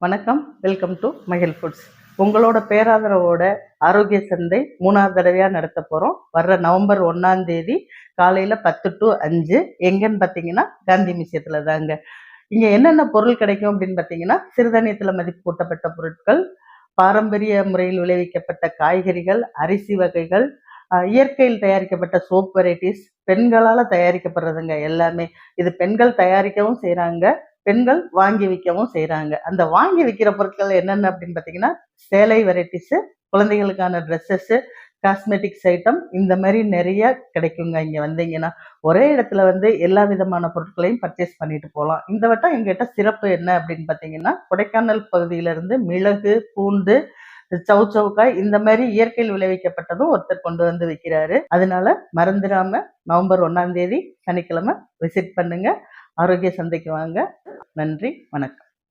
வணக்கம், welcome to மகிழ் foods. உங்களோட பேராதரவோட ஆரோக்கிய சந்தை 3வது தடவையா நடத்த போறோம். வர்ற நவம்பர் 1ஆம் தேதி காலையில 10 to 5. எங்கன்னு பார்த்தீங்கன்னா காந்தி மியூசியத்துல தாங்க. இங்க என்னென்ன பொருள் கிடைக்கும் அப்படின்னு பார்த்தீங்கன்னா, சிறுதானியத்துல மதிப்பு கூட்டப்பட்ட பொருட்கள், பாரம்பரிய முறையில் விளைவிக்கப்பட்ட காய்கறிகள், அரிசி வகைகள், இயற்கையில் தயாரிக்கப்பட்ட சோப் வெரைட்டிஸ், பெண்களால தயாரிக்கப்படுறதுங்க எல்லாமே. இது பெண்கள் தயாரிக்கவும் செய்றாங்க, பெண்கள் வாங்கி விற்கவும் செய்றாங்க. அந்த வாங்கி விற்கிற பொருட்கள் என்னென்ன அப்படின்னு பார்த்தீங்கன்னா, சேலை வெரைட்டிஸு, குழந்தைகளுக்கான ட்ரெஸ்ஸஸு, காஸ்மெட்டிக்ஸ் ஐட்டம் இந்த மாதிரி நிறைய கிடைக்குங்க. இங்க வந்தீங்கன்னா ஒரே இடத்துல எல்லா விதமான பொருட்களையும் பர்ச்சேஸ் பண்ணிட்டு போகலாம். இந்த வட்டம் எங்கிட்ட சிறப்பு என்ன அப்படின்னு பார்த்தீங்கன்னா, கொடைக்கானல் பகுதியிலிருந்து மிளகு, பூண்டு, சவுச்சவுக்காய் இந்த மாதிரி இயற்கையில் விளைவிக்கப்பட்டதும் ஒருத்தர் கொண்டு வந்து விற்கிறாரு. அதனால மறந்துடாம நவம்பர் 1ஆம் தேதி சனிக்கிழமை விசிட் பண்ணுங்க. ஆரோக்கிய சந்தைக்கு வாங்க. நன்றி, வணக்கம்.